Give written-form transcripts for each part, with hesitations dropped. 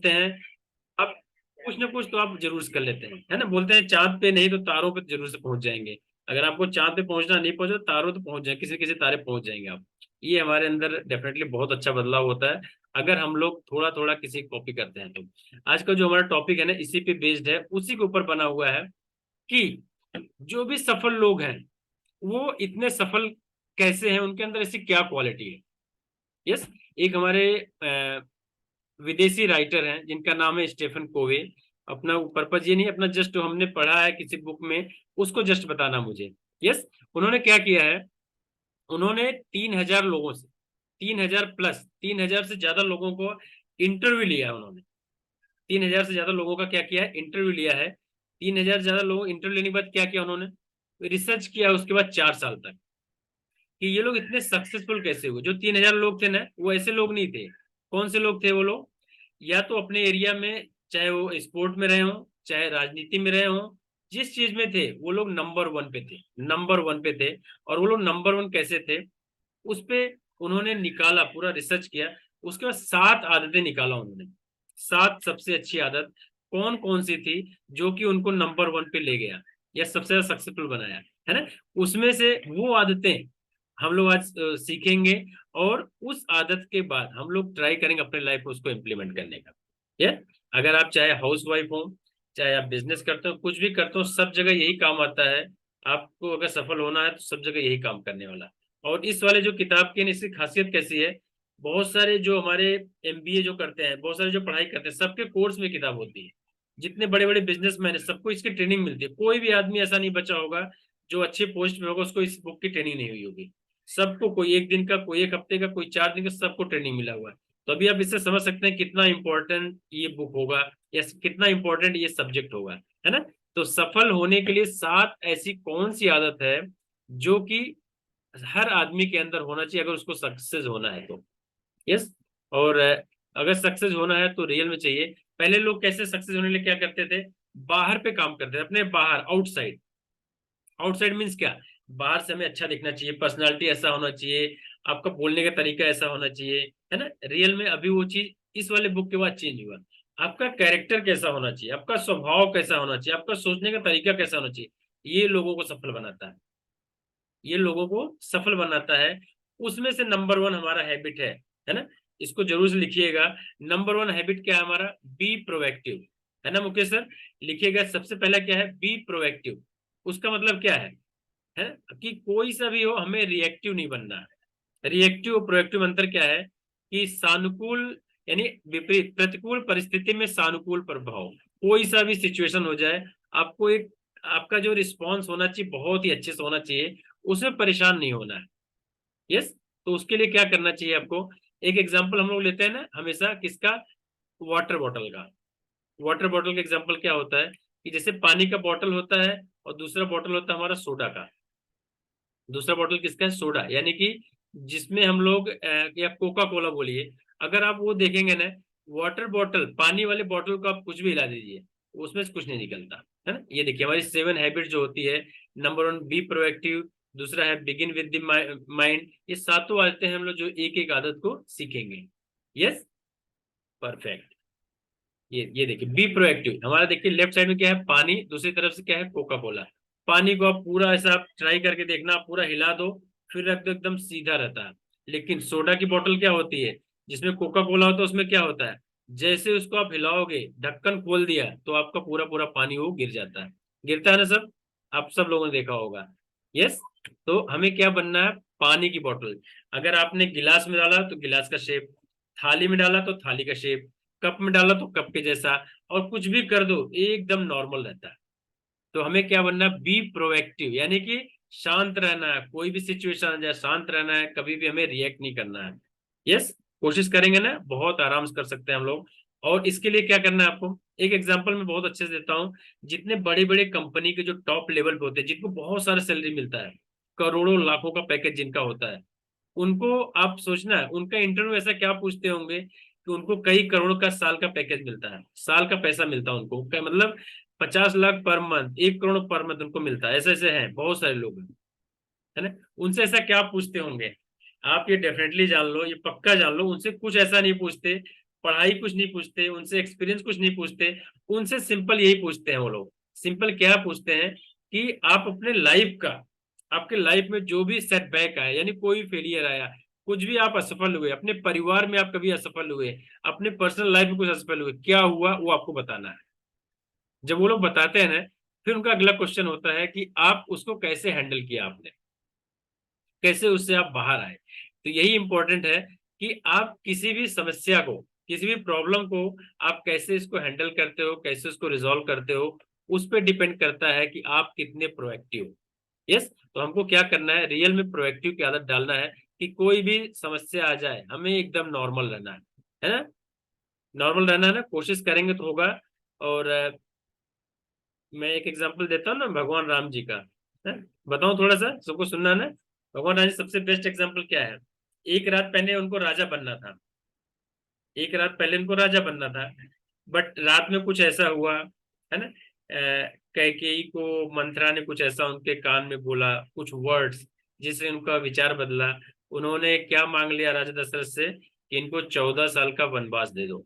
हैं, आप कुछ ना कुछ तो आप जरूर कर लेते हैं, है ना। बोलते हैं चांद पे नहीं तो तारों पे जरूर से पहुंच जाएंगे। अगर आपको चांद पे पहुंचना नहीं पहुंचा, तारों तो पहुंच जाए, किसी किसी तारे पहुंच जाएंगे आप। ये हमारे अंदर डेफिनेटली बहुत अच्छा बदलाव होता है अगर हम लोग थोड़ा थोड़ा किसी कॉपी करते हैं तो। आज का जो हमारा टॉपिक है ना, इसी पे बेस्ड है, उसी के ऊपर बना हुआ है कि जो भी सफल लोग हैं वो इतने सफल कैसे हैं, उनके अंदर ऐसी क्या क्वालिटी है। यस। एक हमारे विदेशी राइटर हैं जिनका नाम है स्टीफन कोवे। अपना पर्पज ये नहीं, अपना जस्ट हमने पढ़ा है किसी बुक में, उसको जस्ट बताना मुझे। यस। उन्होंने क्या किया है, उन्होंने 3,000 लोगों से, 3,000 प्लस, 3,000 से ज्यादा लोगों को इंटरव्यू लिया है उन्होंने। 3,000 से ज्यादा लोगों का क्या किया है, इंटरव्यू लिया है। 3,000 से ज्यादा लोग इंटरव्यू लेने के बाद क्या किया उन्होंने, रिसर्च किया उसके बाद 4 साल तक, कि ये लोग इतने सक्सेसफुल कैसे हुए। जो 3,000 लोग थे ना, वो ऐसे लोग नहीं थे। कौन से लोग थे वो लोग, या तो अपने एरिया में, चाहे वो स्पोर्ट में रहे हो, चाहे राजनीति में रहे हो, जिस चीज में थे वो लोग नंबर वन पे थे, नंबर वन पे थे। और वो लोग नंबर वन कैसे थे, उस पे उन्होंने निकाला, पूरा रिसर्च किया। उसके बाद 7 आदतें निकाला उन्होंने। 7 सबसे अच्छी आदत कौन कौन सी थी जो कि उनको नंबर वन पे ले गया या सबसे ज्यादा सक्सेसफुल बनाया, है ना। उसमें से वो आदतें हम लोग आज सीखेंगे। और उस आदत के बाद हम लोग ट्राई करेंगे अपने लाइफ में उसको इम्प्लीमेंट करने का। ये, अगर आप चाहे हाउस वाइफ हो, चाहे आप बिजनेस करते हो, कुछ भी करते हो, सब जगह यही काम आता है। आपको अगर सफल होना है तो सब जगह यही काम करने वाला। और इस वाले जो किताब की इसकी खासियत कैसी है, बहुत सारे जो हमारे एमबीए जो करते हैं, बहुत सारे जो पढ़ाई करते हैं, सबके कोर्स में किताब होती है। जितने बड़े बड़े बिजनेसमैन है सबको इसकी ट्रेनिंग मिलती है। कोई भी आदमी ऐसा नहीं बचा होगा जो अच्छे पोस्ट में होगा उसको इस बुक की ट्रेनिंग नहीं हुई होगी। सबको, कोई एक दिन का, कोई एक हफ्ते का, कोई 4 दिन का, सबको ट्रेनिंग मिला हुआ है। तो अभी आप इससे समझ सकते हैं कितना इंपॉर्टेंट ये बुक होगा या कितना इंपॉर्टेंट ये सब्जेक्ट होगा, है ना। तो सफल होने के लिए 7 ऐसी कौन सी आदत है जो कि हर आदमी के अंदर होना चाहिए अगर उसको सक्सेस होना है तो। यस। और अगर सक्सेस होना है तो रियल में चाहिए। पहले लोग कैसे सक्सेस होने के लिए क्या करते थे, बाहर पे काम करते थे, अपने बाहर, आउटसाइड। आउटसाइड मीन्स क्या, बाहर से हमें अच्छा दिखना चाहिए, पर्सनालिटी ऐसा होना चाहिए, आपका बोलने का तरीका ऐसा होना चाहिए, है ना। रियल में अभी वो चीज इस वाले बुक के बाद चेंज हुआ। आपका कैरेक्टर कैसा होना चाहिए, आपका स्वभाव कैसा होना चाहिए, आपका सोचने का तरीका कैसा होना चाहिए, ये लोगों को सफल बनाता है। ये लोगों को सफल बनाता है। उसमें से नंबर वन हमारा हैबिट है ना। इसको जरूर से लिखिएगा। नंबर वन हैबिट क्या है हमारा, बी प्रोएक्टिव, है ना मुकेश सर। लिखिएगा, सबसे पहला क्या है, बी प्रोएक्टिव। उसका मतलब क्या है कि कोई सा भी हो हमें रिएक्टिव नहीं बनना है। रिएक्टिव और प्रोएक्टिव अंतर क्या है, कि सानुकूल यानी विपरीत, प्रतिकूल परिस्थिति में सानुकूल प्रभाव। कोई सा भी सिचुएशन हो जाए, आपको एक, आपका जो रिस्पॉन्स होना चाहिए बहुत ही अच्छे से होना चाहिए, उसमें परेशान नहीं होना है। यस। तो उसके लिए क्या करना चाहिए आपको, एक एग्जाम्पल हम लोग लेते हैं ना हमेशा, किसका, वाटर बॉटल का। वाटर बॉटल का एग्जाम्पल क्या होता है, कि जैसे पानी का बॉटल होता है और दूसरा बॉटल होता है हमारा सोडा का। दूसरा बॉटल किसका है, सोडा, यानी कि जिसमें हम लोग या कोका कोला बोलिए, अगर आप वो देखेंगे ना, वाटर बॉटल, पानी वाले बॉटल को आप कुछ भी हिला दीजिए, उसमें से कुछ नहीं निकलता, है ना। ये देखिए हमारी 7 हैबिट जो होती है, नंबर वन बी प्रोएक्टिव, दूसरा है बिगिन विद द माइंड। ये सातों आदतें हैं हम लोग जो एक एक आदत को सीखेंगे। यस। परफेक्ट। ये देखिए बी प्रोएक्टिव हमारा, देखिए लेफ्ट साइड में क्या है, पानी, दूसरी तरफ से क्या है, कोका कोला। पानी को आप पूरा ऐसा आप ट्राई करके देखना, आप पूरा हिला दो, फिर रख दो, एकदम सीधा रहता है। लेकिन सोडा की बोतल क्या होती है, जिसमें कोका कोला होता है, उसमें क्या होता है, जैसे उसको आप हिलाओगे, ढक्कन खोल दिया तो आपका पूरा पूरा पानी वो गिर जाता है। गिरता है ना सब, आप सब लोगों ने देखा होगा। यस। तो हमें क्या बनना है, पानी की बोतल। अगर आपने गिलास में डाला तो गिलास का शेप, थाली में डाला तो थाली का शेप, कप में डाला तो कप के जैसा, और कुछ भी कर दो एकदम नॉर्मल रहता है। तो हमें क्या बनना है, बी प्रोएक्टिव, यानी कि शांत रहना है, कोई भी सिचुएशन आ जाए शांत रहना है, कभी भी हमें रिएक्ट नहीं करना है। यस। कोशिश करेंगे ना, बहुत आराम से कर सकते हैं हम लोग। और इसके लिए क्या करना है आपको, एक एग्जांपल मैं बहुत अच्छे से देता हूँ। जितने बड़े बड़े कंपनी के जो टॉप लेवल पे होते हैं, जिनको बहुत सारा सैलरी मिलता है, करोड़ों लाखों का पैकेज जिनका होता है, उनको आप सोचना है उनका इंटरव्यू ऐसा क्या पूछते होंगे कि उनको कई करोड़ का साल का पैकेज मिलता है, साल का पैसा मिलता है उनको, क्या मतलब 50 lakh per month, 1 crore per month उनको मिलता है। ऐसे ऐसे हैं बहुत सारे लोग, है ना। उनसे ऐसा क्या पूछते होंगे, आप ये डेफिनेटली जान लो, ये पक्का जान लो, उनसे कुछ ऐसा नहीं पूछते पढ़ाई कुछ नहीं पूछते, उनसे एक्सपीरियंस कुछ नहीं पूछते, उनसे सिंपल यही पूछते हैं वो लोग। सिंपल क्या पूछते हैं कि आप अपने लाइफ का, आपके लाइफ में जो भी सेटबैक आया, यानी कोई फेलियर आया, कुछ भी आप असफल हुए, अपने परिवार में आप कभी असफल हुए, अपने पर्सनल लाइफ में कुछ असफल हुए, क्या हुआ वो आपको बताना है। जब वो लोग बताते हैं ना, फिर उनका अगला क्वेश्चन होता है कि आप उसको कैसे हैंडल किया आपने, कैसे उससे आप बाहर आए। तो यही इंपॉर्टेंट है कि आप किसी भी समस्या को, किसी भी प्रॉब्लम को आप कैसे इसको हैंडल करते हो, कैसे उसको रिजॉल्व करते हो, उस पर डिपेंड करता है कि आप कितने प्रोएक्टिव हो। यस, तो हमको क्या करना है, रियल में प्रोएक्टिव की आदत डालना है कि कोई भी समस्या आ जाए हमें एकदम नॉर्मल रहना है ना। नॉर्मल रहना है ना, कोशिश करेंगे तो होगा। और मैं एक एग्जांपल देता हूँ ना भगवान राम जी का, है? बताऊं थोड़ा सा, सबको सुनना है ना। भगवान राम जी सबसे बेस्ट एग्जांपल क्या है। एक रात पहले उनको राजा बनना था, एक रात पहले उनको राजा बनना था, बट रात में कुछ ऐसा हुआ, है ना, कैकेयी को मंथरा ने कुछ ऐसा उनके कान में बोला, कुछ वर्ड्स, जिससे उनका विचार बदला। उन्होंने क्या मांग लिया राजा दशरथ से कि इनको 14 साल का वनवास दे दो।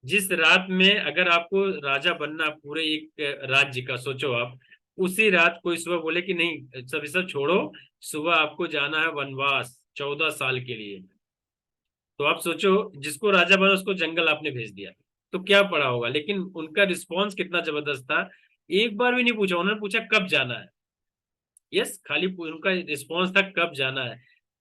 जिस रात में अगर आपको राजा बनना पूरे एक राज्य का, सोचो आप, उसी रात कोई सुबह बोले कि नहीं सब सब छोड़ो, सुबह आपको जाना है वनवास 14 साल के लिए। तो आप सोचो, जिसको राजा बना उसको जंगल आपने भेज दिया, तो क्या पड़ा होगा। लेकिन उनका रिस्पॉन्स कितना जबरदस्त था, एक बार भी नहीं पूछा, उन्होंने पूछा कब जाना है। यस, खाली उनका रिस्पॉन्स था कब जाना है।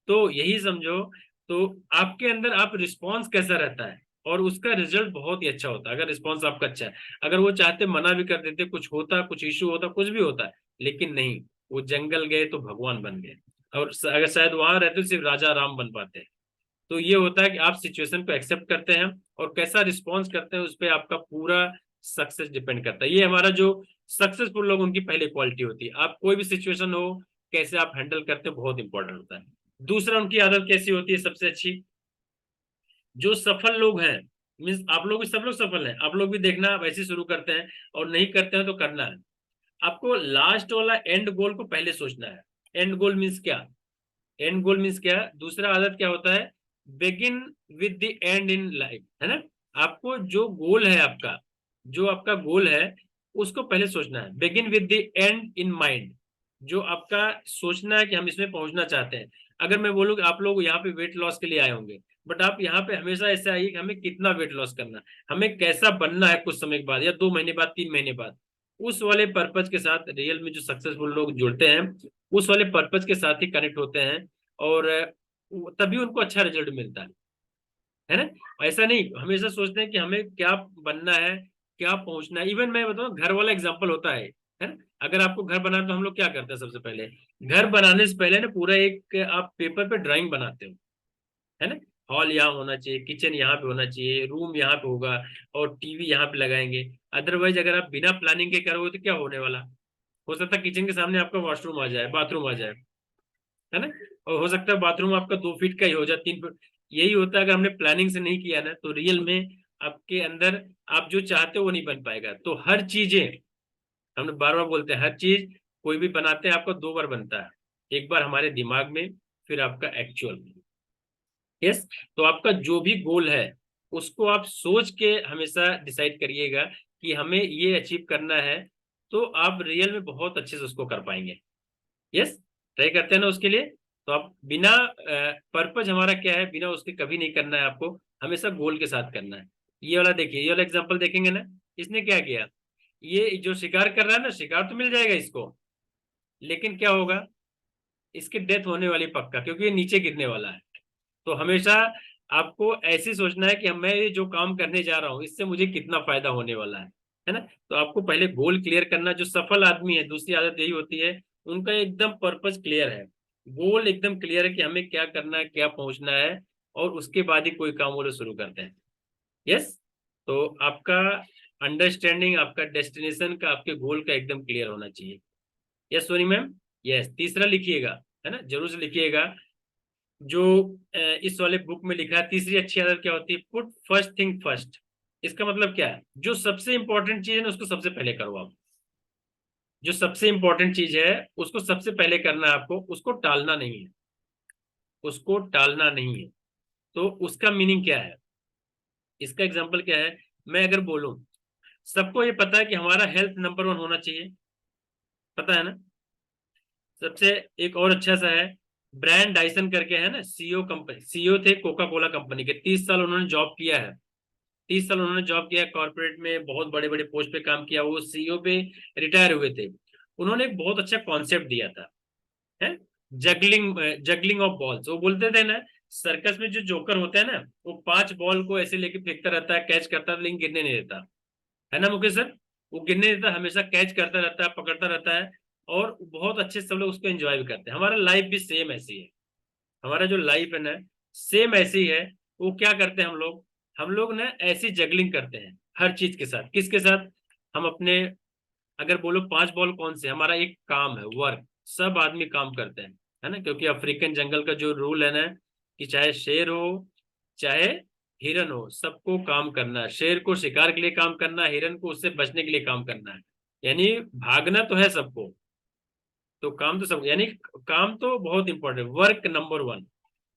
तो यही समझो, तो आपके अंदर आप रिस्पॉन्स कैसा रहता है, और उसका रिजल्ट बहुत ही अच्छा होता है अगर रिस्पॉन्स आपका अच्छा है। अगर वो चाहते मना भी कर देते, कुछ होता, कुछ इशू होता, कुछ भी होता है, लेकिन नहीं, वो जंगल गए तो भगवान बन गए। और अगर शायद वहां रहते तो सिर्फ राजा राम बन पाते। तो ये होता है कि आप सिचुएशन को एक्सेप्ट करते हैं और कैसा रिस्पॉन्स करते हैं, उस पर आपका पूरा सक्सेस डिपेंड करता है। ये हमारा जो सक्सेसफुल लोग, उनकी पहली क्वालिटी होती है। आप कोई भी सिचुएशन हो, कैसे आप हैंडल करते हैं, बहुत इंपॉर्टेंट होता है। दूसरा, उनकी आदत कैसी होती है सबसे अच्छी, जो सफल लोग हैं, मीन्स आप लोग भी, सब लोग सफल हैं, आप लोग भी देखना वैसे शुरू करते हैं, और नहीं करते हैं तो करना है। आपको लास्ट वाला एंड गोल को पहले सोचना है। एंड गोल मीन्स क्या, एंड गोल मीन्स क्या, दूसरा आदत क्या होता है, begin with the and in life, है ना। आपको जो गोल है आपका, जो आपका गोल है, उसको पहले सोचना है, begin with the and in mind. जो आपका सोचना है कि हम इसमें पहुंचना चाहते हैं। अगर मैं बोलूँ कि आप लोग यहाँ पे वेट लॉस के लिए आए होंगे, बट आप यहाँ पे हमेशा ऐसे आइए कि हमें कितना वेट लॉस करना है, हमें कैसा बनना है कुछ समय के बाद, या 2 महीने बाद, 3 महीने बाद। उस वाले पर्पज के साथ रियल में जो सक्सेसफुल लोग जुड़ते हैं, उस वाले पर्पज के साथ ही कनेक्ट होते हैं, और तभी उनको अच्छा रिजल्ट मिलता है ना। ऐसा नहीं हमेशा सोचते हैं कि हमें क्या बनना है, क्या पहुंचना है। इवन मैं बताऊं, घर वाला एग्जांपल होता है ना। अगर आपको घर बनाना, तो हम लोग क्या करते हैं सबसे पहले, घर बनाने से पहले ना पूरा एक आप पेपर पे ड्राइंग बनाते हो, है ना। हॉल यहाँ होना चाहिए, किचन यहाँ पे होना चाहिए, रूम यहाँ पे होगा, और टीवी यहाँ पे लगाएंगे। अदरवाइज अगर आप बिना प्लानिंग के करोगे तो क्या होने वाला, हो सकता है किचन के सामने आपका वॉशरूम आ जाए, बाथरूम आ जाए, है ना। और हो सकता है बाथरूम आपका 2 फीट का ही हो जाए, 3 फीट। यही होता है, अगर हमने प्लानिंग से नहीं किया ना, तो रियल में आपके अंदर आप जो चाहते हो वो नहीं बन पाएगा। तो हर चीजें, हमने बार बार बोलते हैं, हर चीज कोई भी बनाते हैं आपको 2 बार बनता है, एक बार हमारे दिमाग में, फिर आपका एक्चुअल में। यस, तो आपका जो भी गोल है, उसको आप सोच के हमेशा डिसाइड करिएगा कि हमें ये अचीव करना है, तो आप रियल में बहुत अच्छे से उसको कर पाएंगे। यस, ट्राई करते हैं ना उसके लिए। तो आप बिना, पर्पज हमारा क्या है, बिना उसके कभी नहीं करना है आपको, हमेशा गोल के साथ करना है। ये वाला देखिए, ये वाला एग्जांपल देखेंगे ना, इसने क्या किया, ये जो शिकार कर रहा है ना, शिकार तो मिल जाएगा इसको, लेकिन क्या होगा, इसकी डेथ होने वाली पक्का, क्योंकि ये नीचे गिरने वाला है। तो हमेशा आपको ऐसे सोचना है कि मैं ये जो काम करने जा रहा हूँ, इससे मुझे कितना फायदा होने वाला है ना। तो आपको पहले गोल क्लियर करना। जो सफल आदमी है, दूसरी आदत यही होती है, उनका एकदम पर्पस क्लियर है, गोल एकदम क्लियर है कि हमें क्या करना है, क्या पहुंचना है, और उसके बाद ही कोई काम वो लोग शुरू करते हैं। यस, तो आपका अंडरस्टैंडिंग, आपका डेस्टिनेशन का, आपके गोल का एकदम क्लियर होना चाहिए। Yes Soni ma'am. यस, तीसरा लिखिएगा, है ना, जरूर से लिखिएगा। जो इस वाले बुक में लिखा है, तीसरी अच्छी आदत क्या होती है, पुट फर्स्ट थिंग फर्स्ट। इसका मतलब क्या है, जो सबसे इंपॉर्टेंट चीज है ना, उसको सबसे पहले करो आप। जो सबसे इंपॉर्टेंट चीज है, उसको सबसे पहले करना है आपको, उसको टालना नहीं है, उसको टालना नहीं है। तो उसका मीनिंग क्या है, इसका एग्जाम्पल क्या है, मैं अगर बोलूं, सबको ये पता है कि हमारा हेल्थ नंबर 1 होना चाहिए, पता है ना। सबसे एक और अच्छा सा है, ब्रांड डाइसन करके है ना, सीईओ कंपनी, सीईओ थे कोका कोला कंपनी के, 30 साल उन्होंने जॉब किया है। 30 साल उन्होंने जॉब किया, कॉर्पोरेट में बहुत बड़े बड़े पोस्ट पे काम किया, वो सीईओ पे रिटायर हुए थे। उन्होंने एक बहुत अच्छा कॉन्सेप्ट दिया था, है, जगलिंग, जगलिंग ऑफ बॉल्स। वो बोलते थे ना, सर्कस में जो जोकर होता है ना, वो 5 बॉल को ऐसे लेके फेंकता रहता है, कैच करता है, लेकिन गिरने नहीं देता, है ना मुकेश सर। वो गिरने नहीं देता, हमेशा कैच करता रहता है, पकड़ता रहता है, और बहुत अच्छे से सब लोग उसको एंजॉय भी करते हैं। हमारा लाइफ भी सेम ऐसी है, हमारा जो लाइफ है ना, सेम ऐसी है। वो क्या करते हैं हम लोग ना ऐसी जगलिंग करते हैं हर चीज के साथ। किसके साथ? हम अपने, अगर बोलो 5 बॉल कौन से, हमारा एक काम है, वर्क, सब आदमी काम करते हैं, है ना, क्योंकि अफ्रीकन जंगल का जो रूल है ना, कि चाहे शेर हो चाहे हिरन हो, सबको काम करना है। शेर को शिकार के लिए काम करना है, हिरन को उससे बचने के लिए काम करना है, यानी भागना तो है सबको। तो काम तो सब, यानी काम तो बहुत इंपॉर्टेंट, वर्क नंबर 1।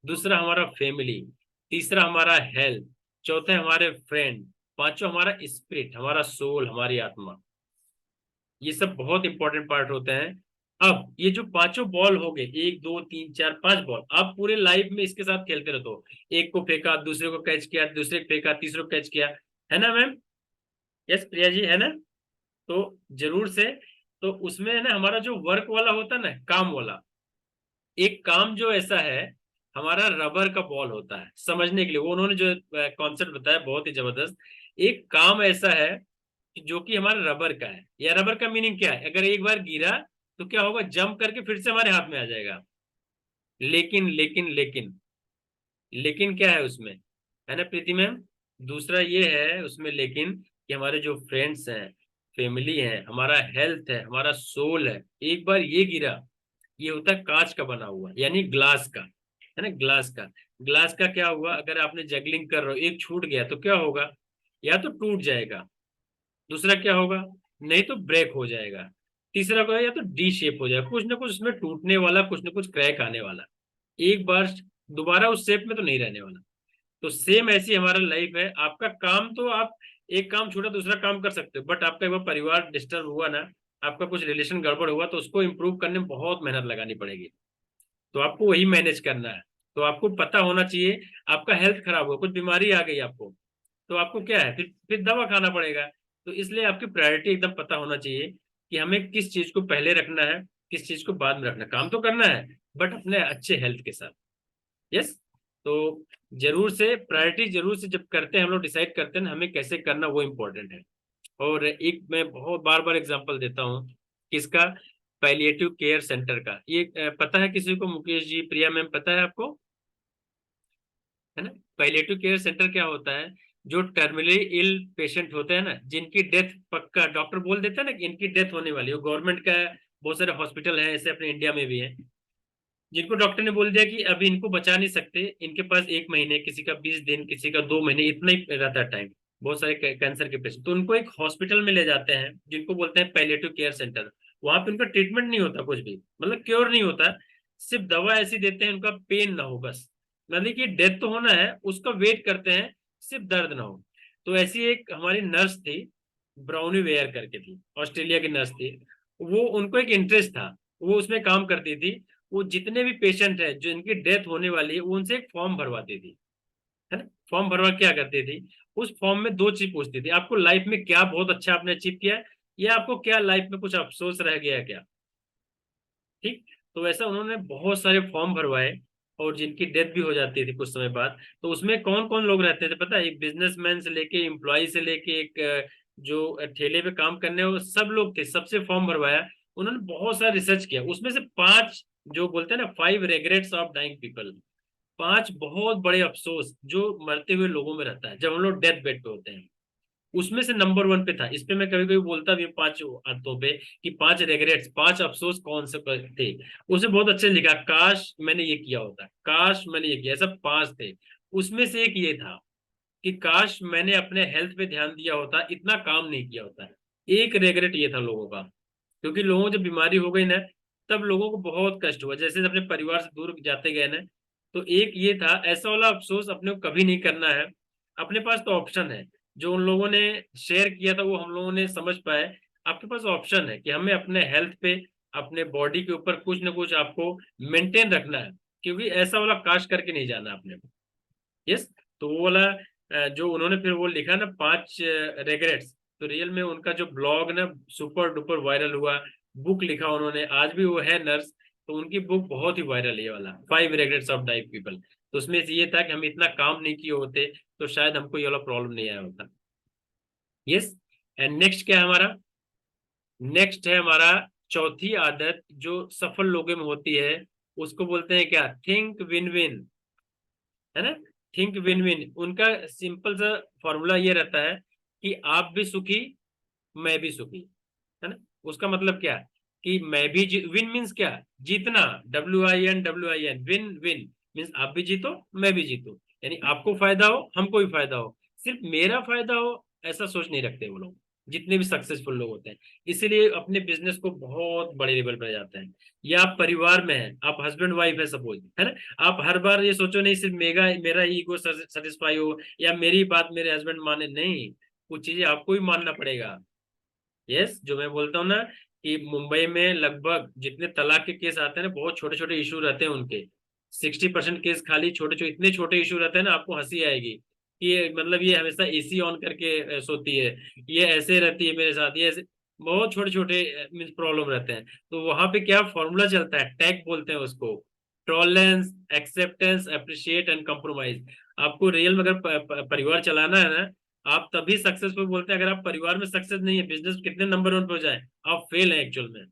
दूसरा हमारा फैमिली, तीसरा हमारा हेल्थ, चौथे हमारे फ्रेंड, पांचवा हमारा स्पिरिट, हमारा सोल, हमारी आत्मा। ये सब बहुत इंपॉर्टेंट पार्ट होते हैं। अब ये जो पांचों बॉल हो गए, 1 2 3 4 5 बॉल, आप पूरे लाइफ में इसके साथ खेलते रहते हो। एक को फेंका, दूसरे को कैच किया, दूसरे को फेंका, तीसरे को कैच किया, है ना मैम? यस प्रिया जी, है ना? तो जरूर से, तो उसमें है ना हमारा जो वर्क वाला होता है ना, काम वाला, एक काम जो ऐसा है, हमारा रबर का बॉल होता है, समझने के लिए वो उन्होंने जो कॉन्सेप्ट बताया बहुत ही जबरदस्त। एक काम ऐसा है जो कि हमारा रबर का है। या रबर का मीनिंग क्या है, अगर एक बार गिरा तो क्या होगा, जंप करके फिर से हमारे हाथ में आ जाएगा। लेकिन लेकिन लेकिन लेकिन क्या है उसमें, है ना प्रीति मैम? दूसरा ये है उसमें लेकिन, कि हमारे जो फ्रेंड्स हैं, फैमिली है, हमारा हेल्थ है, हमारा सोल है, एक बार ये गिरा, ये होता है कांच का बना हुआ, यानी ग्लास का, है ना, ग्लास का। ग्लास का क्या हुआ, अगर आपने जगलिंग कर रहे हो, एक छूट गया तो क्या होगा, या तो टूट जाएगा, दूसरा क्या होगा, नहीं तो ब्रेक हो जाएगा, तीसरा क्या, या तो डी शेप हो जाएगा, कुछ ना कुछ उसमें टूटने वाला, कुछ ना कुछ क्रैक आने वाला, एक बार दोबारा उस शेप में तो नहीं रहने वाला। तो सेम ऐसी हमारा लाइफ है। आपका काम तो आप एक काम छोड़ा दूसरा काम कर सकते हो, बट आपका एक बार परिवार डिस्टर्ब हुआ ना, आपका कुछ रिलेशन गड़बड़ हुआ, तो उसको इंप्रूव करने में बहुत मेहनत लगानी पड़ेगी। तो आपको वही मैनेज करना है। तो आपको पता होना चाहिए, आपका हेल्थ खराब हुआ, कुछ बीमारी आ गई आपको, तो आपको क्या है, फिर दवा खाना पड़ेगा। तो इसलिए आपकी प्रायोरिटी एकदम पता होना चाहिए कि हमें किस चीज को पहले रखना है, किस चीज को बाद में रखना है। काम तो करना है, बट अपने अच्छे हेल्थ के साथ। यस। तो जरूर से प्रायोरिटी, जरूर से जब करते हैं हम लोग, डिसाइड करते हैं ना हमें कैसे करना, वो इम्पोर्टेंट है। और एक मैं बहुत बार बार एग्जांपल देता हूँ, किसका, पैलिएटिव केयर सेंटर का। ये पता है किसी को, मुकेश जी, प्रिया मैम, पता है आपको, है ना? पैलिएटिव केयर सेंटर क्या होता है, जो टर्मिनली इल पेशेंट होते हैं ना, जिनकी डेथ पक्का डॉक्टर बोल देता है ना कि इनकी डेथ होने वाली है, गवर्नमेंट का बहुत सारे हॉस्पिटल है ऐसे अपने इंडिया में भी है, जिनको डॉक्टर ने बोल दिया कि अभी इनको बचा नहीं सकते, इनके पास 1 महीने, किसी का 20 दिन, किसी का 2 महीने, इतना ही रहता है टाइम, बहुत सारे कैंसर के पेशेंट, तो उनको एक हॉस्पिटल में ले जाते हैं जिनको बोलते हैं पैलिएटिव केयर सेंटर। वहां पे उनका ट्रीटमेंट नहीं होता, कुछ भी मतलब क्योर नहीं होता, सिर्फ दवा ऐसी देते हैं उनका पेन ना हो बस, मतलब कि डेथ तो होना है उसका वेट करते हैं, सिर्फ दर्द ना हो। तो ऐसी एक हमारी नर्स थी, ब्राउनी वेयर करके थी, ऑस्ट्रेलिया की नर्स थी। वो, उनको एक इंटरेस्ट था, वो उसमें काम करती थी। वो जितने भी पेशेंट है जो इनकी डेथ होने वाली है, वो उनसे एक फॉर्म भरवाती थी, है ना। फॉर्म भरवा क्या करती थी, उस फॉर्म में 2 चीज पूछती थी, आपको लाइफ में क्या बहुत अच्छा आपने अचीव किया है, या आपको क्या लाइफ में कुछ अफसोस रह गया है क्या। ठीक। तो ऐसा उन्होंने बहुत सारे फॉर्म भरवाए, और जिनकी डेथ भी हो जाती थी कुछ समय बाद, तो उसमें कौन कौन लोग रहते थे पता है, एक बिजनेसमैन से लेके एम्प्लॉय से लेके एक जो ठेले पे काम करने वो सब लोग थे, सबसे फॉर्म भरवाया। उन्होंने बहुत सारा रिसर्च किया, उसमें से 5, जो बोलते हैं ना 5 रिग्रेट्स ऑफ डाइंग पीपल, 5 बहुत बड़े अफसोस जो मरते हुए लोगों में रहता है जब हम लोग डेथ बेड पे होते हैं, उसमें से नंबर 1 पे था। इस पे मैं कभी कभी बोलता भी हूँ 5 आदतों पे, कि 5 रिग्रेट्स, 5 अफसोस कौन से थे। उसने बहुत अच्छे से लिखा, काश मैंने ये किया होता, काश मैंने ये किया, ऐसा 5 थे। उसमें से एक ये था कि काश मैंने अपने हेल्थ पे ध्यान दिया होता, इतना काम नहीं किया होता। एक रेगरेट ये था लोगों का, क्योंकि लोगों को जब बीमारी हो गई ना, तब लोगों को बहुत कष्ट हुआ, जैसे अपने परिवार से दूर जाते गए ना। तो एक ये था, ऐसा वाला अफसोस अपने को कभी नहीं करना है। अपने पास तो ऑप्शन है, जो उन लोगों ने शेयर किया था वो हम लोगों ने समझ पाए। आपके पास ऑप्शन है कि हमें अपने हेल्थ पे, अपने बॉडी के ऊपर कुछ ना कुछ आपको मेंटेन रखना है, क्योंकि ऐसा वाला काश करके नहीं जाना आपने। यस। तो वो वाला जो उन्होंने फिर वो लिखा ना 5 रेग्रेट्स, तो रियल में उनका जो ब्लॉग ना सुपर डुपर वायरल हुआ, बुक लिखा उन्होंने, आज भी वो है नर्स, तो उनकी बुक बहुत ही वायरल है, ये वाला 5 रेग्रेट्स ऑफ डाइंग पीपल। तो उसमें से ये था कि हम इतना काम नहीं किए होते तो शायद हमको ये वाला प्रॉब्लम नहीं आया होता। यस। एंड नेक्स्ट क्या है हमारा? नेक्स्ट है हमारा चौथी आदत जो सफल लोगों में होती है, उसको बोलते हैं क्या? थिंक विन विन, है ना। थिंक विन विन, उनका सिंपल सा फॉर्मूला ये रहता है कि आप भी सुखी, मैं भी सुखी, है ना। उसका मतलब क्या? कि मैं भी विन मीन्स क्या? जीतना, WIN, विन विन मीन्स आप भी जीतो, मैं भी जीतो, यानी आपको फायदा हो, हमको भी फायदा हो, सिर्फ मेरा फायदा हो ऐसा सोच नहीं रखते वो लोग, जितने भी सक्सेसफुल लोग होते हैं। इसीलिए अपने बिजनेस को बहुत बड़े लेवल पर जाते हैं। या आप परिवार में हैं, आप हस्बैंड वाइफ है सपोज, है ना, आप हर बार ये सोचो नहीं सिर्फ मेरा मेरा ईगो सेटिस्फाई हो या मेरी बात मेरे हस्बैंड माने, नहीं, कुछ चीजें आपको भी मानना पड़ेगा। यस। जो मैं बोलता हूँ ना कि मुंबई में लगभग जितने तलाक के केस आते हैं ना, बहुत छोटे छोटे इशू रहते हैं उनके। 60% केस खाली छोटे छोटे, इतने छोटे इशू रहते हैं ना, आपको हंसी आएगी कि मतलब ये हमेशा AC ऑन करके सोती है, ये ऐसे रहती है मेरे साथ, ये ऐसे, बहुत छोटे छोटे मीन्स प्रॉब्लम रहते हैं। तो वहां पे क्या फॉर्मूला चलता है, टैग बोलते हैं उसको, tolerance, acceptance, appreciate and compromise. आपको रियल में अगर परिवार चलाना है ना, आप तभी सक्सेसफुल बोलते हैं। अगर आप परिवार में सक्सेस नहीं है, बिजनेस कितने नंबर 1 पे हो जाए, आप फेल हैं एक्चुअल में।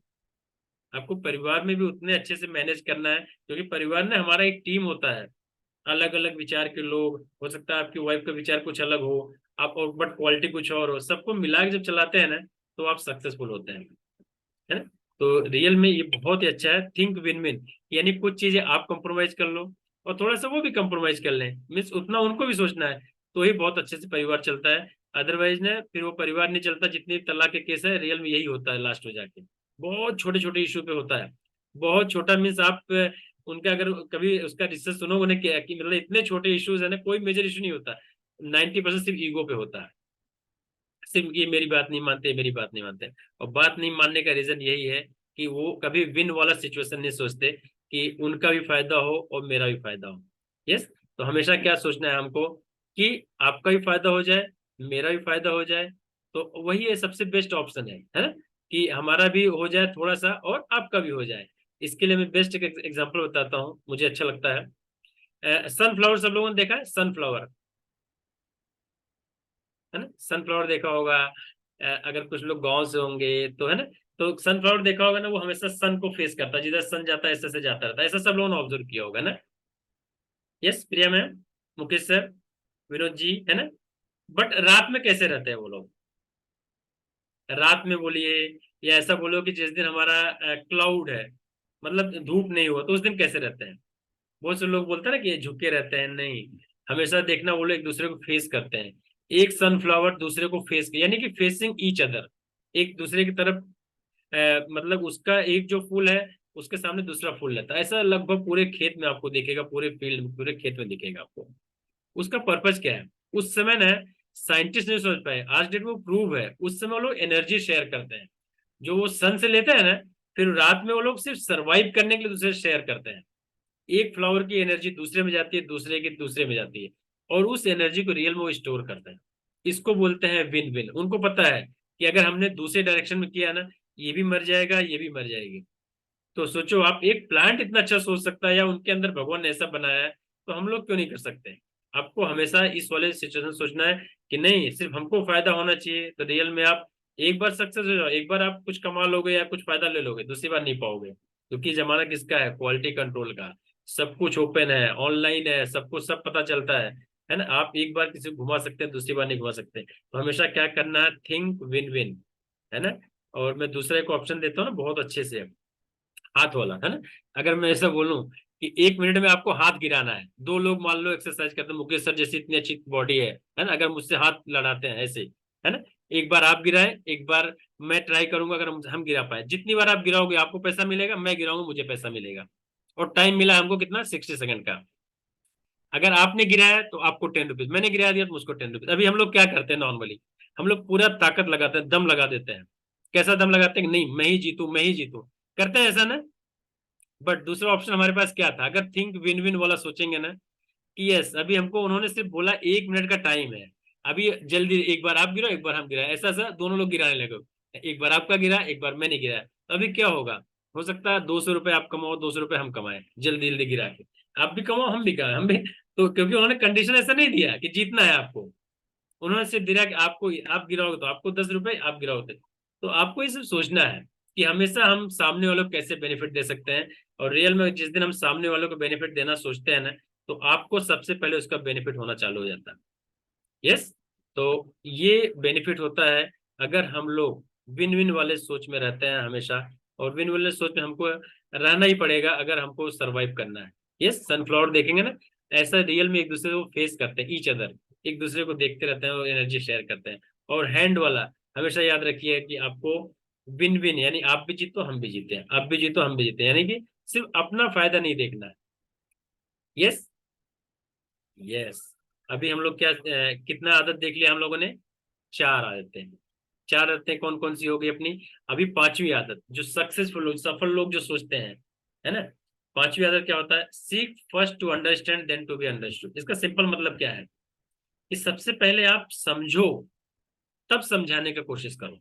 आपको परिवार में भी उतने अच्छे से मैनेज करना है, क्योंकि परिवार में हमारा एक टीम होता है, अलग अलग विचार के लोग, हो सकता है आपकी वाइफ का विचार कुछ अलग हो, आप बट क्वालिटी कुछ और हो, सबको मिला के जब चलाते हैं ना, तो आप सक्सेसफुल होते हैं, है ना। तो रियल में ये बहुत ही अच्छा है, थिंक विन विन, यानी कुछ चीजें आप कॉम्प्रोमाइज कर लो और थोड़ा सा वो भी कॉम्प्रोमाइज कर लें, मीन्स उतना उनको भी सोचना है, तो ही बहुत अच्छे से परिवार चलता है। अदरवाइज ना फिर वो परिवार नहीं चलता। जितने तलाक के केस है रियल में यही होता है लास्ट में जाके, बहुत छोटे छोटे इशू पे होता है। बहुत छोटा मीन्स आप उनका अगर कभी उसका रिसर्च सुनोगे ना कि मतलब इतने छोटे इश्यूज है ना, कोई मेजर इशू नहीं होता, 90% सिर्फ ईगो पे होता है, सिर्फ ये मेरी बात नहीं मानते, मेरी बात नहीं मानते। और बात नहीं मानने का रीजन यही है कि वो कभी विन वाला सिचुएशन नहीं सोचते, कि उनका भी फायदा हो और मेरा भी फायदा हो। यस। तो हमेशा क्या सोचना है हमको, कि आपका भी फायदा हो जाए, मेरा भी फायदा हो जाए, तो वही है सबसे बेस्ट ऑप्शन है ना, कि हमारा भी हो जाए थोड़ा सा और आपका भी हो जाए। इसके लिए मैं बेस्ट एक एग्जाम्पल बताता हूँ, मुझे अच्छा लगता है। सनफ्लावर सब लोगों ने देखा है, सनफ्लावर, है ना, सनफ्लावर देखा होगा। अगर कुछ लोग गांव से होंगे तो, है ना, तो सनफ्लावर देखा होगा ना, वो हमेशा सन को फेस करता है, जिधर सन जाता है ऐसे से जाता रहता है, ऐसा सब लोगों ने ऑब्जर्व किया होगा ना। यस प्रिया मैम, मुकेश सर, विनोद जी, है ना। बट रात में कैसे रहते हैं वो लोग? रात में बोलिए, या ऐसा बोलो कि जिस दिन हमारा क्लाउड है, मतलब धूप नहीं हुआ, तो उस दिन कैसे रहते हैं? बहुत से लोग बोलते हैं ना कि ये झुके रहते हैं, नहीं, हमेशा देखना वो लोग एक दूसरे को फेस करते हैं। एक सनफ्लावर दूसरे को फेस, यानी कि फेसिंग ईच अदर, एक दूसरे की तरफ, मतलब उसका एक जो फूल है उसके सामने दूसरा फूल रहता है, ऐसा लगभग पूरे खेत में आपको दिखेगा, पूरे फील्ड में, पूरे खेत में दिखेगा आपको। उसका पर्पज क्या है? उस समय ना साइंटिस्ट नहीं सोच पाए, आज डेट में प्रूव है, उस समय वो लोग एनर्जी शेयर करते हैं, जो वो सन से लेते हैं ना, फिर रात में वो लोग सिर्फ सरवाइव करने के लिए दूसरे शेयर करते हैं। एक फ्लावर की एनर्जी दूसरे में जाती है, दूसरे की दूसरे में जाती है, और उस एनर्जी को रियल में वो स्टोर करते हैं। इसको बोलते हैं विन विन। उनको पता है कि अगर हमने दूसरे डायरेक्शन में किया ना, ये भी मर जाएगा, ये भी मर जाएगी। तो सोचो आप, एक प्लांट इतना अच्छा सोच सकता है, या उनके अंदर भगवान ने ऐसा बनाया है, तो हम लोग क्यों नहीं कर सकते? आपको हमेशा इस वाले सिचुएशन सोचना है कि नहीं, सिर्फ हमको फायदा होना चाहिए, तो रियल में आप एक बार सक्सेस हो जाओ, एक बार आप कुछ कमा लोगे या कुछ फायदा ले लोगे, दूसरी बार नहीं पाओगे, क्योंकि जमाना किसका है? क्वालिटी कंट्रोल का। सब कुछ ओपन है, ऑनलाइन है, सबको सब पता चलता है ना। आप एक बार किसी को घुमा सकते हैं, दूसरी बार नहीं घुमा सकते। तो हमेशा क्या करना है? थिंक विन विन, है ना। और मैं दूसरे को ऑप्शन देता हूँ ना बहुत अच्छे से, हाथ वाला, है ना। अगर मैं ऐसा बोलूं कि 1 मिनट में आपको हाथ गिराना है, दो लोग मान लो एक्सरसाइज करते हैं, मुकेश सर जैसी इतनी अच्छी बॉडी है ना, अगर मुझसे हाथ लड़ाते हैं ऐसे, है ना, एक बार आप गिराए, एक बार मैं ट्राई करूंगा, अगर हम गिरा पाए, जितनी बार आप गिराओगे आपको पैसा मिलेगा, मैं गिराऊंगा मुझे पैसा मिलेगा। और टाइम मिला हमको कितना? 60 सेकंड का। अगर आपने गिराया तो आपको 10 रुपीज, मैंने गिरा दिया तो मुझको 10 रुपीज। अभी हम लोग क्या करते हैं नॉर्मली, हम लोग पूरा ताकत लगाते हैं, दम लगा देते हैं। कैसा दम लगाते हैं कि नहीं मैं ही जीतू, मैं ही जीतू, करते हैं ऐसा ना। बट दूसरा ऑप्शन हमारे पास क्या था, अगर थिंक विन विन वाला सोचेंगे ना, कि यस अभी हमको उन्होंने सिर्फ बोला 1 मिनट का टाइम है, अभी जल्दी एक बार आप गिरो एक बार हम गिरा, ऐसा ऐसा दोनों लोग गिराने लगे, एक बार आपका गिरा एक बार मैंने गिराया, तो अभी क्या होगा, हो सकता है 200 रुपये आप कमाओ, 200 रुपये हम कमाए, जल्दी जल्दी गिरा के, आप भी कमाओ हम भी कमाए, हम भी। तो क्योंकि उन्होंने कंडीशन ऐसा नहीं दिया कि जीतना है आपको, उन्होंने सिर्फ दिया कि आपको, आप गिराओगे तो आपको 10 रुपए, आप गिराओगे तो आपको ये सब सोचना है कि हमेशा हम सामने वालों को कैसे बेनिफिट दे सकते हैं। और रियल में जिस दिन हम सामने वालों को बेनिफिट देना सोचते हैं ना, तो आपको सबसे पहले उसका बेनिफिट होना चालू हो जाता है। यस, तो ये बेनिफिट होता है अगर हम लोग विन विन वाले सोच में रहते हैं हमेशा। और विन वाले सोच में हमको रहना ही पड़ेगा अगर हमको सरवाइव करना है। यस, सनफ्लावर देखेंगे ना, ऐसा रियल में एक दूसरे को फेस करते हैं, ईच अदर, एक दूसरे को देखते रहते हैं और एनर्जी शेयर करते हैं। और हैंड वाला हमेशा याद रखिए कि आपको विन विन, यानी आप भी जीतो हम भी जीते हैं, आप भी जीतो हम भी जीते हैं, यानी कि सिर्फ अपना फायदा नहीं देखना है। Yes, yes. अभी हम लोग क्या कितना आदत देख लिया हम लोगों ने, 4 आदतें। 4 आदतें कौन कौन सी हो गई अपनी। अभी पांचवी आदत, जो सक्सेसफुल लोग, सफल लोग जो सोचते हैं, है ना, पांचवी आदत क्या होता है, seek first to understand then to be understood. इसका सिंपल मतलब क्या है कि सबसे पहले आप समझो, तब समझाने की कोशिश करो।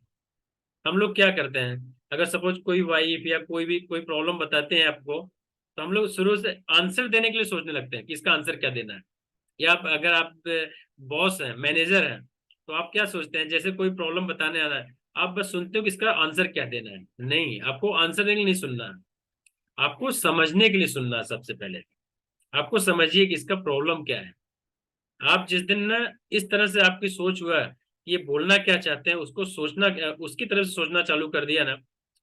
हम लोग क्या करते हैं, अगर सपोज कोई वाइफ या कोई भी कोई प्रॉब्लम बताते हैं आपको, तो हम लोग शुरू से आंसर देने के लिए सोचने लगते हैं कि इसका आंसर क्या देना है। या अगर आप बॉस हैं, मैनेजर हैं, तो आप क्या सोचते हैं, जैसे कोई प्रॉब्लम बताने आ रहा है, आप बस सुनते हो कि इसका आंसर क्या देना है। नहीं, आपको आंसर देने के लिए नहीं सुनना है, आपको समझने के लिए सुनना है सबसे पहले। आपको समझिए कि इसका प्रॉब्लम क्या है। आप जिस दिन ना इस तरह से आपकी सोच हुआ है, ये बोलना क्या चाहते हैं, उसको सोचना, उसकी तरफ से सोचना चालू कर दिया ना,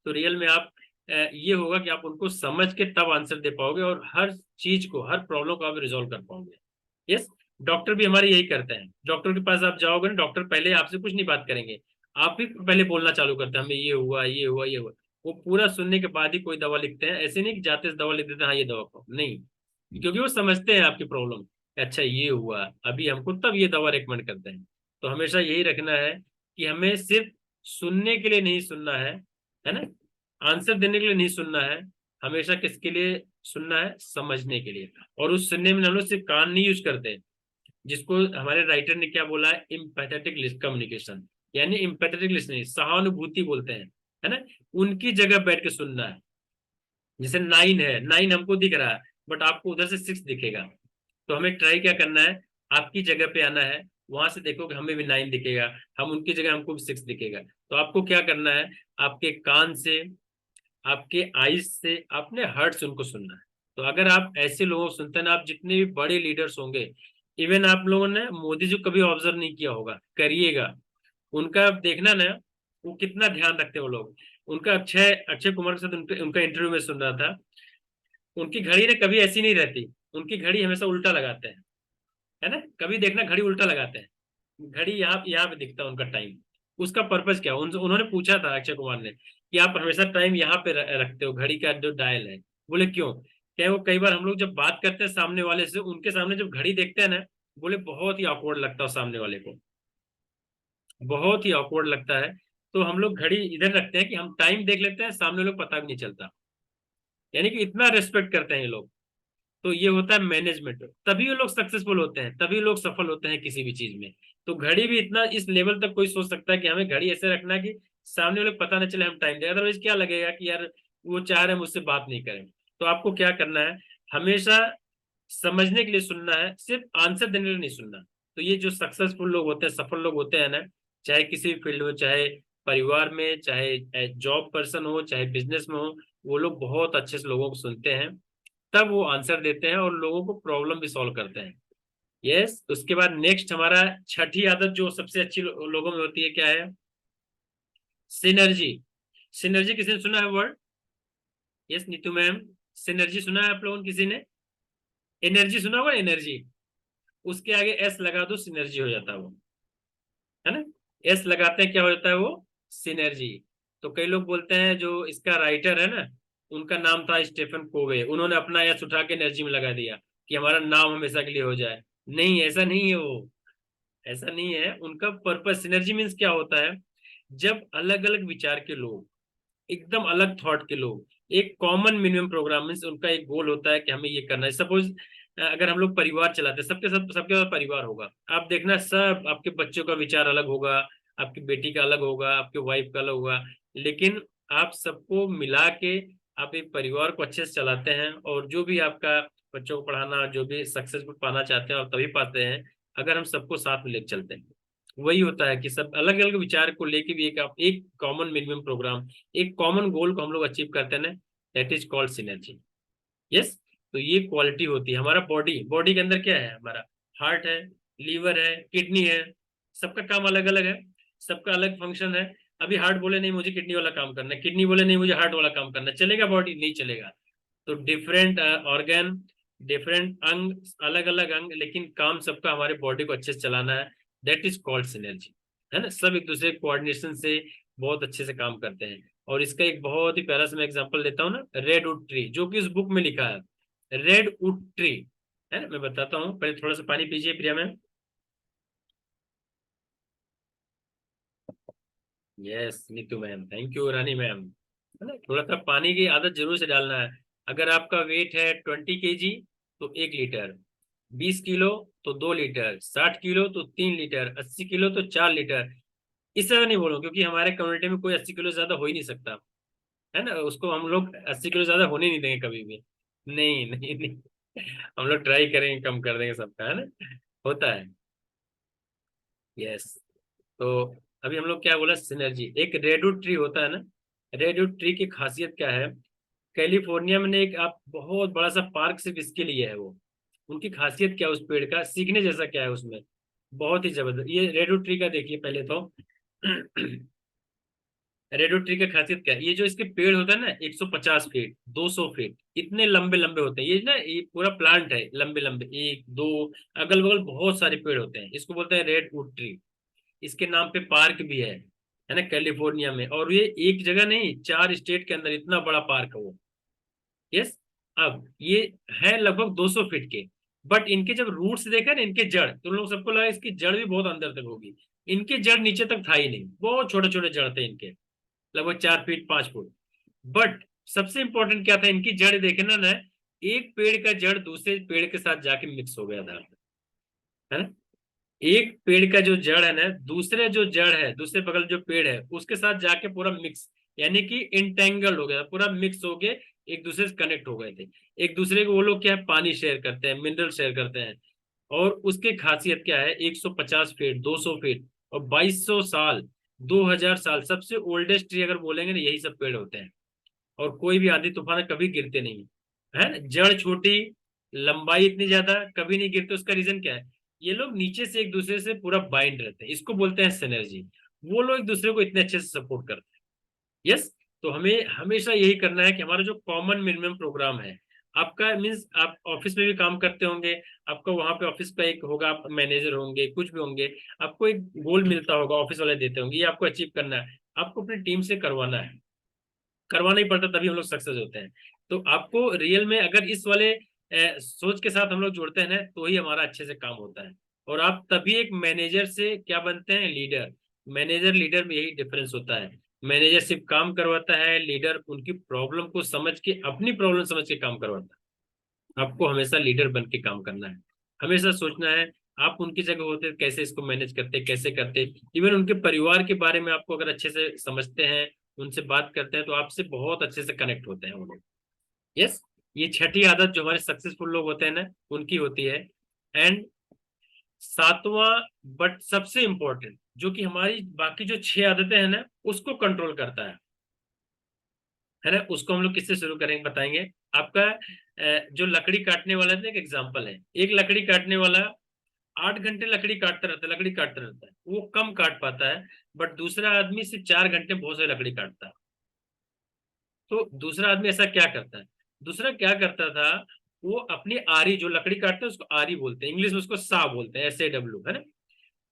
तो रियल में आप ये होगा कि आप उनको समझ के तब आंसर दे पाओगे और हर चीज को, हर प्रॉब्लम को आप रिजॉल्व कर पाओगे। यस, डॉक्टर भी हमारे यही करते हैं। डॉक्टर के पास आप जाओगे ना, डॉक्टर पहले आपसे कुछ नहीं बात करेंगे, आप भी पहले बोलना चालू करते हैं, हमें ये हुआ ये हुआ ये हुआ। वो पूरा सुनने के बाद ही कोई दवा लिखते हैं, ऐसे नहीं कि जाते से दवा लिख देते हैं, हाँ ये दवा खाओ, नहीं, क्योंकि वो समझते हैं आपकी प्रॉब्लम। अच्छा ये हुआ अभी हमको, तब ये दवा रेकमेंड करते हैं। तो हमेशा यही रखना है कि हमें सिर्फ सुनने के लिए नहीं सुनना है ना, आंसर देने के लिए नहीं सुनना है, हमेशा किसके लिए सुनना है, समझने के लिए। और उस सुनने में हम लोग सिर्फ कान नहीं यूज करते, जिसको हमारे राइटर ने क्या बोला है, इम्पैथेटिक कम्युनिकेशन, यानी इम्पैथेटिक लिसनिंग, सहानुभूति बोलते हैं, है ना, उनकी जगह बैठ के सुनना है। जैसे 9 है, 9 हमको दिख रहा है, बट आपको उधर से 6 दिखेगा, तो हमें ट्राई क्या करना है, आपकी जगह पे आना है, वहां से देखो कि हमें भी 9 दिखेगा, हम उनकी जगह हमको भी 6 दिखेगा। तो आपको क्या करना है, आपके कान से, आपके आईज से, अपने हार्ट से उनको सुनना है। तो अगर आप ऐसे लोगों को सुनते हैं ना, आप जितने भी बड़े लीडर्स होंगे, इवन आप लोगों ने मोदी जी को कभी ऑब्जर्व नहीं किया होगा, करिएगा, उनका देखना ना, वो कितना ध्यान रखते हैं वो लोग। उनका अक्षय अक्षय कुमार के साथ उनका इंटरव्यू में सुन रहा था, उनकी घड़ी ना कभी ऐसी नहीं रहती, उनकी घड़ी हमेशा उल्टा लगाते हैं, है ना, कभी देखना घड़ी उल्टा लगाते हैं, घड़ी यहाँ यहाँ पे दिखता है उनका टाइम। उसका पर्पज क्या, उन्होंने पूछा था अक्षय कुमार ने कि आप हमेशा टाइम यहाँ पे रखते हो, घड़ी का जो डायल है, बोले क्यों, क्या वो कई बार हम लोग जब बात करते हैं सामने वाले से, उनके सामने जब घड़ी देखते हैं ना, बोले बहुत ही ऑकवर्ड लगता है सामने वाले को, बहुत ही ऑकवर्ड लगता है। तो हम लोग घड़ी इधर रखते हैं कि हम टाइम देख लेते हैं, सामने लोग पता भी नहीं चलता, यानी कि इतना रेस्पेक्ट करते हैं ये लोग। तो ये होता है मैनेजमेंट, तभी वो लोग सक्सेसफुल होते हैं, तभी लोग सफल होते हैं किसी भी चीज में। तो घड़ी भी इतना इस लेवल तक कोई सोच सकता है कि हमें घड़ी ऐसे रखना है कि सामने वाले को पता न चले हम टाइम दे, अदरवाइज क्या लगेगा कि यार वो चाह रहे हैं मुझसे बात नहीं करें। तो आपको क्या करना है, हमेशा समझने के लिए सुनना है, सिर्फ आंसर देने के लिए नहीं सुनना। तो ये जो सक्सेसफुल लोग होते हैं, सफल लोग होते हैं ना, चाहे किसी भी फील्ड में, चाहे परिवार में, चाहे जॉब पर्सन हो, चाहे बिजनेस में हो, वो लोग बहुत अच्छे से लोगों को सुनते हैं, तब वो आंसर देते हैं और लोगों को प्रॉब्लम भी सॉल्व करते हैं। यस, उसके बाद नेक्स्ट हमारा छठी आदत जो सबसे अच्छी लोगों में होती है, क्या है, सिनर्जी। सिनर्जी किसी ने सुना है word, yes Neetu ma'am, synergy सुना है आप लोगों ने किसी ने, एनर्जी सुना होगा, एनर्जी, उसके आगे एस लगा दो, सिनर्जी हो जाता है वो, है ना, एस लगाते हैं क्या हो जाता है वो, सिनर्जी। तो कई लोग बोलते हैं, जो इसका राइटर है ना, उनका नाम था स्टीफन कोवे, उन्होंने अपना एस उठा के एनर्जी में लगा दिया। कि हमारा नाम हमेशा के लिए हो जाए। नहीं, ऐसा नहीं है वो, ऐसा नहीं है। उनका पर्पस, सिनर्जी मीन्स क्या होता है, जब अलग अलग विचार के लोग, एकदम अलग थॉट के लोग, एक कॉमन मिनिमम प्रोग्राम मीन्स उनका एक गोल होता है कि हमें ये करना है। सपोज अगर हम लोग परिवार चलाते हैं, सबके सब सबके पास परिवार होगा, आप देखना सब आपके बच्चों का विचार अलग होगा, आपकी बेटी का अलग होगा, आपके वाइफ का अलग होगा, लेकिन आप सबको मिला के आप एक परिवार को अच्छे से चलाते हैं। और जो भी आपका बच्चों को पढ़ाना, जो भी सक्सेसफुल पाना चाहते हैं और तभी पाते हैं अगर हम सबको साथ में लेकर चलते हैं। वही होता है कि सब अलग अलग विचार को लेके भी एक कॉमन मिनिमम प्रोग्राम, एक कॉमन गोल को हम लोग अचीव करते हैं ना, that is called synergy. Yes. तो ये क्वालिटी होती है। हमारा बॉडी, बॉडी के अंदर क्या है, हमारा हार्ट है, लीवर है, किडनी है, सबका काम अलग अलग है, सबका अलग फंक्शन है। अभी हार्ट बोले नहीं मुझे किडनी वाला काम करना है, किडनी बोले नहीं मुझे हार्ट वाला काम करना है, चलेगा? बॉडी नहीं चलेगा। तो डिफरेंट ऑर्गन, डिफरेंट अंग, अलग अलग अंग, लेकिन काम सबका हमारे बॉडी को अच्छे से चलाना है, दैट इज कॉल्ड सिनर्जी। है ना? सब एक दूसरे कोऑर्डिनेशन से बहुत अच्छे से काम करते हैं। और इसका एक बहुत ही प्यारा सा मैं एग्जांपल देता हूँ ना, रेड वुड ट्री, जो कि इस बुक में लिखा है, रेड वुड ट्री। है ना? मैं बताता हूँ, पहले थोड़ा सा पानी पीजिए Priya ma'am. Yes Neetu ma'am, thank you Rani ma'am. है ना? थोड़ा सा पानी की आदत जरूर से डालना है। अगर आपका वेट है 20 kg तो 1 लीटर, 20 किलो तो 2 लीटर, 60 किलो तो 3 लीटर, 80 किलो तो 4 लीटर। इस तरह नहीं बोलो, क्योंकि हमारे कम्युनिटी में कोई 80 किलो ज्यादा हो ही नहीं सकता। है ना? उसको हम लोग 80 किलो ज्यादा होने नहीं देंगे कभी भी। नहीं नहीं नहीं, हम लोग ट्राई करेंगे, कम कर देंगे सबका। है ना? होता है। यस। तो अभी हम लोग क्या बोला, सिनर्जी। एक रेडवुड ट्री होता है ना, रेडवुड ट्री की खासियत क्या है, कैलिफोर्निया में ने एक आप बहुत बड़ा सा पार्क सिर्फ इसके लिए है वो। उनकी खासियत क्या है उस पेड़ का, सीखने जैसा क्या है उसमें, बहुत ही जबरदस्त। ये रेडवुड ट्री का देखिए पहले तो। रेडवुड ट्री की खासियत क्या है, ये जो इसके पेड़ होता है ना, 150 फीट, 200 फीट, इतने लंबे लंबे होते हैं ये ना, ये पूरा प्लांट है लंबे लंबे, एक दो, अगल बगल बहुत सारे पेड़ होते हैं, इसको बोलते हैं रेडवुड ट्री। इसके नाम पे पार्क भी है ना, कैलिफोर्निया में। और ये एक जगह नहीं, 4 स्टेट के अंदर इतना बड़ा पार्क है वो। यस। अब ये है लगभग 200 फीट के, बट इनके जब रूट्स देखा ना, इनके जड़, तो लोग सबको लगा इसकी जड़ भी बहुत अंदर तक होगी। इनके जड़ नीचे तक था ही नहीं, बहुत छोटे छोटे जड़ थे इनके, लगभग 4 फीट 5 फुट। बट सबसे इंपॉर्टेंट क्या था, इनकी जड़ देखे ना, एक पेड़ का जड़ दूसरे पेड़ के साथ जाके मिक्स हो गया था। है ना? एक पेड़ का जो जड़ है ना, दूसरे जो जड़ है, दूसरे बगल जो पेड़ है उसके साथ जाके पूरा मिक्स, यानी कि इंटेंगल हो गया, पूरा मिक्स हो गए, एक दूसरे से कनेक्ट हो गए थे। एक दूसरे को वो लोग क्या है, पानी शेयर करते हैं, मिनरल शेयर करते हैं। और उसकी खासियत क्या है, 150 फीट, 200 फीट और 2200 साल, 2000 साल, सबसे ओल्डेस्ट ट्री अगर बोलेंगे ना, यही सब पेड़ होते हैं। और कोई भी आंधी तूफान कभी गिरते नहीं। है ना? जड़ छोटी, लंबाई इतनी ज्यादा, कभी नहीं गिरते। उसका रीजन क्या है, ये लोग नीचे से एक दूसरे से पूरा बाइंड रहते हैं, इसको बोलते हैं सिनर्जी। वो लोग एक दूसरे को इतने अच्छे से सपोर्ट करते हैं। यस। तो हमें हमेशा यही करना है कि हमारा जो कॉमन मिनिमम प्रोग्राम है, आपका मीन्स आप ऑफिस में भी काम करते होंगे, आपका वहां पे ऑफिस का एक होगा, आप मैनेजर होंगे, कुछ भी होंगे, आपको एक गोल मिलता होगा, ऑफिस वाले देते होंगे, ये आपको अचीव करना है, आपको अपनी टीम से करवाना है। करवाना ही पड़ता, तभी हम लोग सक्सेस होते हैं। तो आपको रियल में अगर इस वाले सोच के साथ हम लोग जुड़ते हैं ना, तो ही हमारा अच्छे से काम होता है। और आप तभी एक मैनेजर से क्या बनते हैं, लीडर। मैनेजर लीडर में यही डिफरेंस होता है। मैनेजर सिर्फ काम करवाता है, लीडर उनकी प्रॉब्लम को समझ के, अपनी प्रॉब्लम समझ के काम करवाता है। आपको हमेशा लीडर बन के काम करना है, हमेशा सोचना है आप उनकी जगह होते कैसे इसको मैनेज करते, कैसे करते। इवन उनके परिवार के बारे में आपको अगर अच्छे से समझते हैं, उनसे बात करते हैं, तो आपसे बहुत अच्छे से कनेक्ट होते हैं वो लोग। यस। ये छठी आदत जो हमारे सक्सेसफुल लोग होते हैं ना, उनकी होती है। एंड सातवां, बट सबसे इंपॉर्टेंट, जो कि हमारी बाकी जो 6 आदतें हैं ना, उसको कंट्रोल करता है ना, उसको हम लोग किससे शुरू करेंगे बताएंगे। आपका जो लकड़ी काटने वाला है ना, एक एग्जाम्पल है, एक लकड़ी काटने वाला 8 घंटे लकड़ी काटता रहता है, लकड़ी काटता रहता है, वो कम काट पाता है। बट दूसरा आदमी सिर्फ 4 घंटे बहुत सारी लकड़ी काटता है। तो दूसरा आदमी ऐसा क्या करता है, दूसरा क्या करता था, वो अपनी आरी, जो लकड़ी काटते हैं उसको आरी बोलते हैं, इंग्लिश में उसको सा बोलते हैं, SAW। है ना?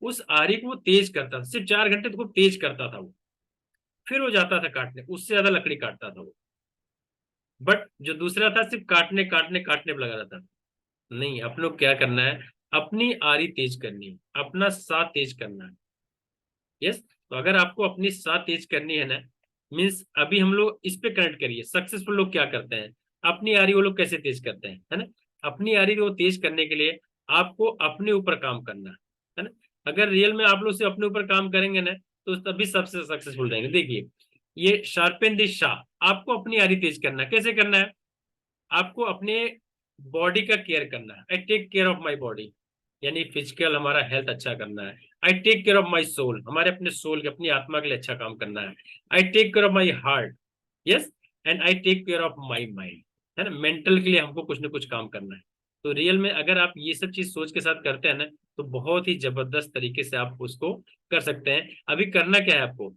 उस आरी को वो तेज करता था, सिर्फ 4 घंटे तो वो तेज करता था वो, फिर वो जाता था काटने, उससे ज्यादा लकड़ी काटता था वो। बट जो दूसरा था, सिर्फ काटने काटने काटने पर लगा रहता था। नहीं, अपने को क्या करना है, अपनी आरी तेज करनी है, अपना सा तेज करना है। यस, तो अगर आपको अपनी सा तेज करनी है ना, मीन्स अभी हम लोग इस पे कनेक्ट करिए, सक्सेसफुल लोग क्या करते हैं, अपनी आरी वो लोग कैसे तेज करते हैं, है ना। अपनी आरी को तेज करने के लिए आपको अपने ऊपर काम करना है ना। अगर रियल में आप लोग से अपने ऊपर काम करेंगे ना, तो तभी सबसे सक्सेसफुल रहेंगे। देखिए, ये शार्पेन द शाह, आपको अपनी आरी तेज करना है। कैसे करना है, आपको अपने बॉडी का केयर करना है। I take care of my body, यानी फिजिकल हमारा हेल्थ अच्छा करना है। I take care of my soul, हमारे अपने सोल के, अपनी आत्मा के लिए अच्छा काम करना है। I take care of my heart, yes, and I take care of my mind, है ना। मेंटल के लिए हमको कुछ ना कुछ काम करना है। तो रियल में अगर आप ये सब चीज सोच के साथ करते हैं ना, तो बहुत ही जबरदस्त तरीके से आप उसको कर सकते हैं। अभी करना क्या है आपको,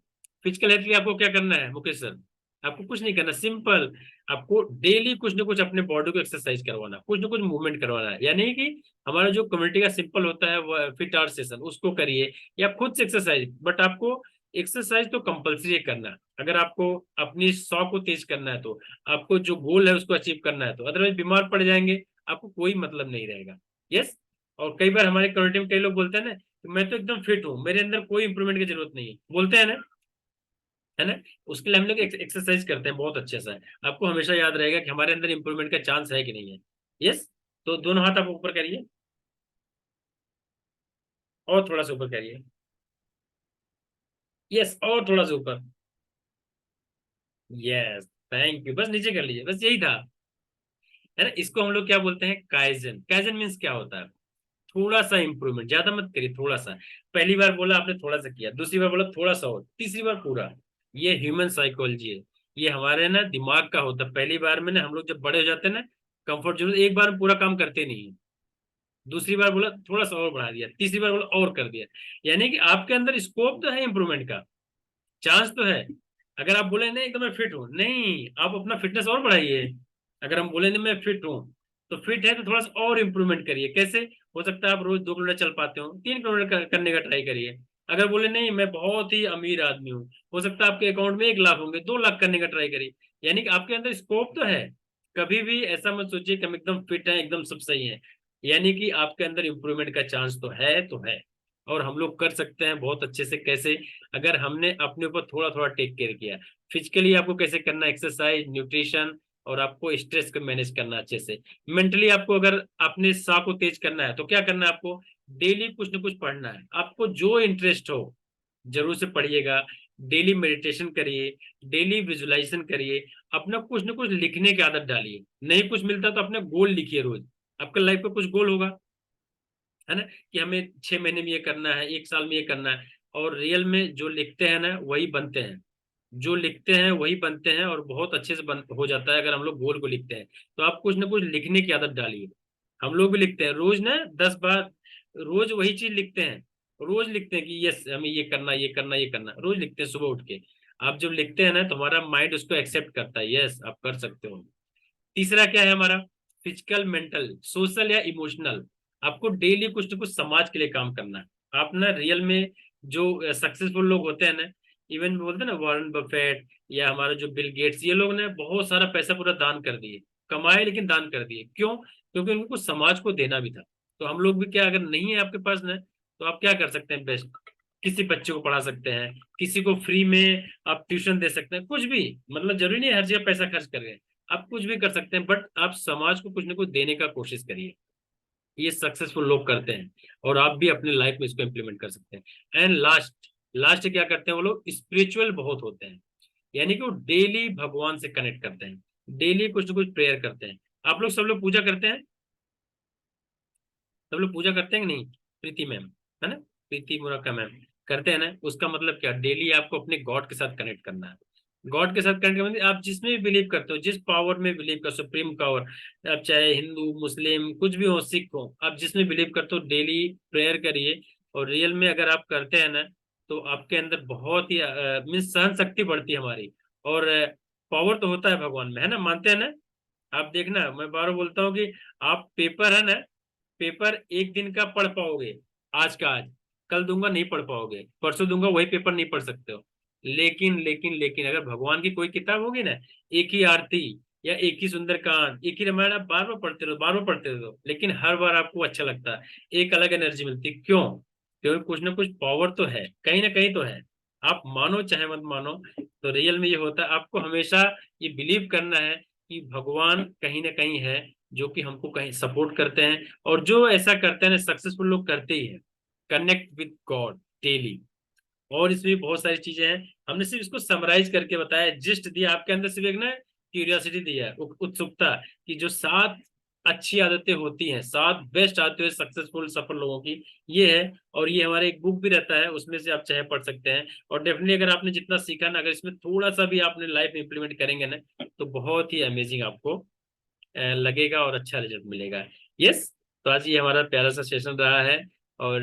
फिजिकल हेल्थ के लिए आपको क्या करना है मुकेश सर, आपको कुछ नहीं करना, सिंपल। आपको डेली कुछ ना कुछ अपने बॉडी को एक्सरसाइज करवाना, कुछ ना कुछ मूवमेंट करवाना है। यानी कि हमारा जो कम्युनिटी का सिंपल होता है वो फिट आवर सेशन, उसको करिए, या खुद से एक्सरसाइज। बट आपको एक्सरसाइज तो कंपलसरी करना है। अगर आपको अपनी शौक को तेज करना है, तो आपको जो गोल है उसको अचीव करना है, तो अदरवाइज बीमार पड़ जाएंगे, आपको कोई मतलब नहीं रहेगा। यस। और कई बार हमारे कम्युनिटी में कई लोग बोलते हैं ना कि मैं तो एकदम फिट हूँ, मेरे अंदर कोई इंप्रूवमेंट की जरूरत नहीं है, बोलते हैं ना, है ना। उसके लिए हम लोग एक्सरसाइज करते हैं बहुत अच्छे से। आपको हमेशा याद रहेगा कि हमारे अंदर इंप्रूवमेंट का चांस है कि नहीं है। यस। तो दोनों हाथ आप ऊपर करिए, और थोड़ा सा ऊपर करिए। यस, और थोड़ा सा ऊपर। यस, थैंक यू, बस नीचे कर लीजिए, बस यही था, है ना। इसको हम लोग क्या बोलते हैं, काइजन। काइजन मीन्स क्या होता है, थोड़ा सा इंप्रूवमेंट, ज्यादा मत करिए, थोड़ा सा। पहली बार बोला आपने थोड़ा सा किया, दूसरी बार बोला थोड़ा सा, और तीसरी बार पूरा। ये ह्यूमन साइकोलॉजी है, ये हमारे ना दिमाग का होता है। पहली बार में ना हम लोग जब बड़े हो जाते हैं ना, कंफर्ट जोन, एक बार में पूरा काम करते नहीं है। दूसरी बार बोला थोड़ा सा और बढ़ा दिया, तीसरी बार बोला और कर दिया। यानी कि आपके अंदर स्कोप तो है इंप्रूवमेंट का, चांस तो है। अगर आप बोले नहीं तो मैं फिट हूँ, नहीं, आप अपना फिटनेस और बढ़ाइए। अगर हम बोले नहीं मैं फिट हूँ, तो फिट है तो थोड़ा सा और इंप्रूवमेंट करिए। कैसे, हो सकता है आप रोज 2 किलोमीटर चल पाते हो, 3 किलोमीटर करने का ट्राई करिए। अगर बोले नहीं मैं बहुत ही अमीर आदमी हूँ, हो सकता है आपके अकाउंट में 1 लाख होंगे, 2 लाख करने का ट्राई करिए। यानी कि आपके अंदर स्कोप तो है। कभी भी ऐसा मत सोचिए कि हम एकदम फिट हैं, एकदम सब सही है। यानी कि आपके अंदर इंप्रूवमेंट का चांस तो है, तो है। और हम लोग कर सकते हैं बहुत अच्छे से। कैसे, अगर हमने अपने ऊपर थोड़ा थोड़ा टेक केयर किया। फिजिकली आपको कैसे करना, एक्सरसाइज, न्यूट्रिशन, और आपको स्ट्रेस को मैनेज करना अच्छे से। मेंटली आपको अगर अपने सा को तेज करना है, तो क्या करना है आपको, डेली कुछ ना कुछ पढ़ना है। आपको जो इंटरेस्ट हो जरूर से पढ़िएगा। डेली मेडिटेशन करिए, डेली विजुलाइजेशन करिए, अपना कुछ ना कुछ लिखने की आदत डालिए। नहीं कुछ मिलता तो अपने गोल लिखिए रोज। आपका लाइफ का कुछ गोल होगा, है ना, कि हमें 6 महीने में ये करना है, 1 साल में ये करना है। और रियल में जो लिखते हैं ना वही बनते हैं, जो लिखते हैं वही बनते हैं, और बहुत अच्छे से बन हो जाता है अगर हम लोग गोल को लिखते हैं। तो आप कुछ ना कुछ लिखने की आदत डालिए। हम लोग भी लिखते हैं रोज ना 10 बार, रोज वही चीज लिखते हैं। रोज लिखते हैं कि यस हमें ये करना, ये करना, ये करना, रोज लिखते हैं सुबह उठ के। आप जब लिखते हैं ना, तो हमारा माइंड उसको एक्सेप्ट करता है, यस आप कर सकते हो। तीसरा क्या है हमारा, फिजिकल, मेंटल, सोशल या इमोशनल। आपको डेली कुछ ना कुछ समाज के लिए काम करना है। आप ना रियल में जो सक्सेसफुल लोग होते हैं ना, इवन बोलते हैं ना वॉरेन बफेट या हमारा जो बिल गेट्स, ये लोग ने बहुत सारा पैसा पूरा दान कर दिए, कमाए लेकिन दान कर दिए। क्यों, क्योंकि उनको समाज को देना भी था। तो हम लोग भी क्या, अगर नहीं है आपके पास ना, तो आप क्या कर सकते हैं बेस्ट, किसी बच्चे को पढ़ा सकते हैं, किसी को फ्री में आप ट्यूशन दे सकते हैं, कुछ भी। मतलब जरूरी नहीं है हर जगह पैसा खर्च कर रहे हैं, आप कुछ भी कर सकते हैं, बट आप समाज को कुछ ना कुछ देने का कोशिश करिए। ये सक्सेसफुल लोग करते हैं, और आप भी अपने लाइफ में इसको इम्प्लीमेंट कर सकते हैं। एंड लास्ट, लास्ट क्या करते हैं वो लोग, स्पिरिचुअल बहुत होते हैं। यानी कि वो डेली भगवान से कनेक्ट करते हैं, डेली कुछ ना कुछ प्रेयर करते हैं। आप लोग सब लोग पूजा करते हैं, सब लोग पूजा करते हैं कि नहीं, प्रीति मैम, है ना, प्रीति मुरक्का मैम, करते हैं ना। उसका मतलब क्या, डेली आपको अपने गॉड के साथ कनेक्ट करना है। गॉड के साथ कनेक्ट करना मतलब आप जिसमें भी बिलीव करते हो, जिस पावर में बिलीव कर, सुप्रीम पावर, आप चाहे हिंदू मुस्लिम कुछ भी हो, सिख हो, आप जिसमें बिलीव करते हो, डेली प्रेयर करिए। और रियल में अगर आप करते हैं ना, तो आपके अंदर बहुत ही मीन्स सहन शक्ति बढ़ती है हमारी। और पावर तो होता है भगवान में, है ना, मानते हैं ना। आप देखना, मैं बार बोलता हूँ कि आप पेपर है ना, पेपर एक दिन का पढ़ पाओगे, आज का आज, कल दूंगा नहीं पढ़ पाओगे, परसों दूंगा वही पेपर नहीं पढ़ सकते हो। लेकिन लेकिन लेकिन अगर भगवान की कोई किताब होगी ना, एक ही आरती, या एक ही सुंदरकांड, एक ही रामायण आप बार बार पढ़ते रहो, बार बार पढ़ते रहो, लेकिन हर बार आपको अच्छा लगता है, एक अलग एनर्जी मिलती है। क्यों? क्योंकि कुछ ना कुछ पावर तो है, कहीं ना कहीं तो है। आप मानो चाहे मत मानो, तो रियल में ये होता है। आपको हमेशा ये बिलीव करना है कि भगवान कहीं ना कहीं है, जो कि हमको कहीं सपोर्ट करते हैं। और जो ऐसा करते हैं ना, सक्सेसफुल लोग करते ही हैं, कनेक्ट विद गॉड डेली। और इसमें भी बहुत सारी चीजें हैं, हमने सिर्फ इसको समराइज करके बताया, जिस्ट दिया आपके अंदर, सिर्फ एक ना क्यूरियोसिटी दिया है, उत्सुकता, कि जो 7 अच्छी आदतें होती हैं, 7 बेस्ट आदतें हैं सक्सेसफुल सफल लोगों की, ये है। और ये हमारे एक बुक भी रहता है, उसमें से आप चाहे पढ़ सकते हैं। और डेफिनेटली अगर आपने जितना सीखा ना, अगर इसमें थोड़ा सा भी आपने लाइफ में इंप्लीमेंट करेंगे ना, तो बहुत ही अमेजिंग आपको लगेगा और अच्छा रिजल्ट मिलेगा। यस। तो आज ये हमारा प्यारा सा सेशन रहा है। और